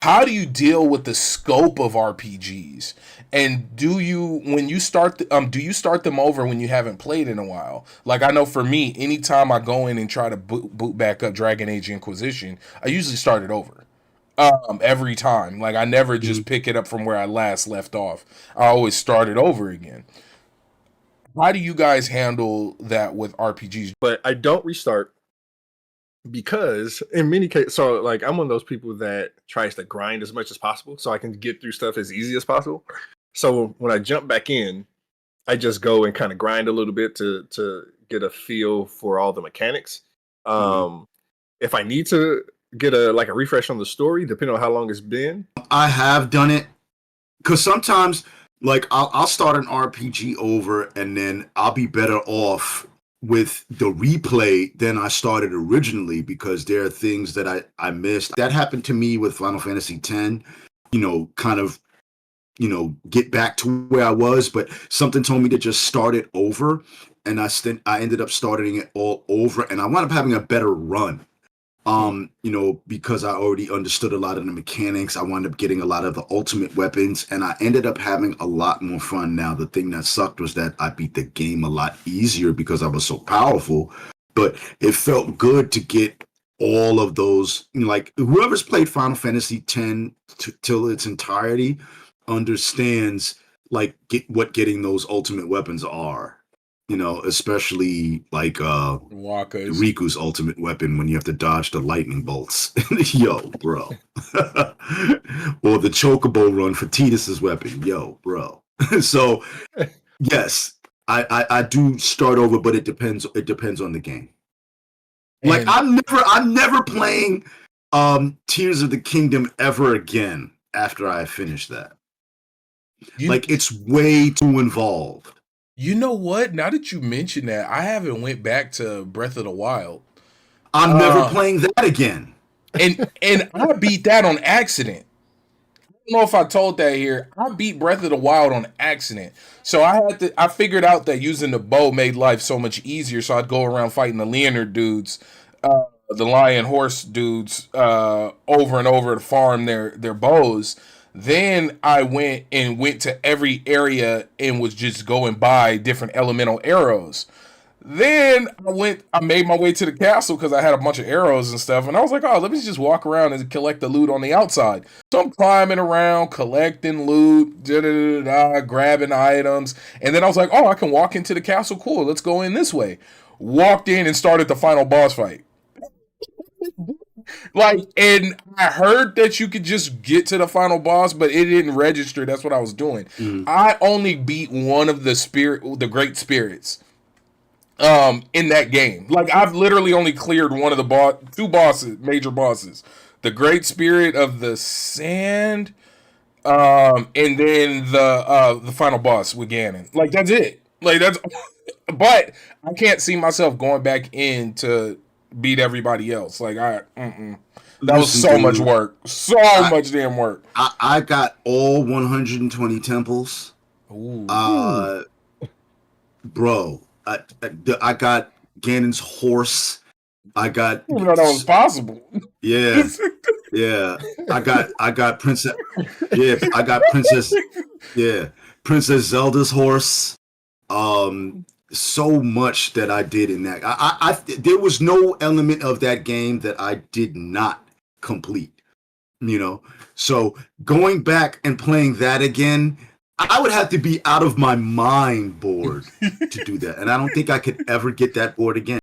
how do you deal with the scope of RPGs? And do you start them over when you haven't played in a while? Like, I know for me, anytime I go in and try to boot back up Dragon Age Inquisition, I usually start it over. Every time. Like, I never just pick it up from where I last left off. I always start it over again. How do you guys handle that with RPGs? But I don't restart because in many cases, so like I'm one of those people that tries to grind as much as possible so I can get through stuff as easy as possible. So when I jump back in, I just go and kind of grind a little bit to get a feel for all the mechanics. If I need to get a refresh on the story, depending on how long it's been, I have done it because sometimes like I'll start an RPG over and then I'll be better off with the replay than I started originally because there are things that I missed. That happened to me with Final Fantasy X, kind of, get back to where I was, but something told me to just start it over. And I ended up starting it all over and I wound up having a better run. Because I already understood a lot of the mechanics. I wound up getting a lot of the ultimate weapons and I ended up having a lot more fun. Now, the thing that sucked was that I beat the game a lot easier because I was so powerful, but it felt good to get all of those, like whoever's played Final Fantasy X till its entirety understands like what getting those ultimate weapons are. Especially like Riku's ultimate weapon when you have to dodge the lightning bolts. Yo, bro. Or the chocobo run for Tidus's weapon. Yo, bro. So yes, I do start over, but it depends on the game. Like I'm never playing Tears of the Kingdom ever again after I finish that. It's way too involved. You know what? Now that you mention that, I haven't went back to Breath of the Wild. I'm never playing that again. And I beat that on accident. I don't know if I told that here. I beat Breath of the Wild on accident. So I figured out that using the bow made life so much easier. So I'd go around fighting the Leonard dudes, the lion horse dudes, over and over to farm their bows. Then I went to every area and was just going by different elemental arrows. Then I made my way to the castle because I had a bunch of arrows and stuff. And I was like, oh, let me just walk around and collect the loot on the outside. So I'm climbing around, collecting loot, grabbing items. And then I was like, oh, I can walk into the castle. Cool, let's go in this way. Walked in and started the final boss fight. And I heard that you could just get to the final boss, but it didn't register. That's what I was doing. I only beat one of the great spirits in that game. Like, I've literally only cleared one of the two major bosses. The great spirit of the sand, and then the final boss with Ganon. Like, that's it. But I can't see myself going back in to beat everybody else. That was so much work. Much damn work. I got all 120 temples. Ooh. Bro, I got Ganon's horse. I didn't know that was possible. Yeah. Yeah. I got Princess. Yeah, I got Princess. Yeah. Princess Zelda's horse. So much that I did in that. There was no element of that game that I did not complete. So going back and playing that again, I would have to be out of my mind bored to do that, and I don't think I could ever get that bored again.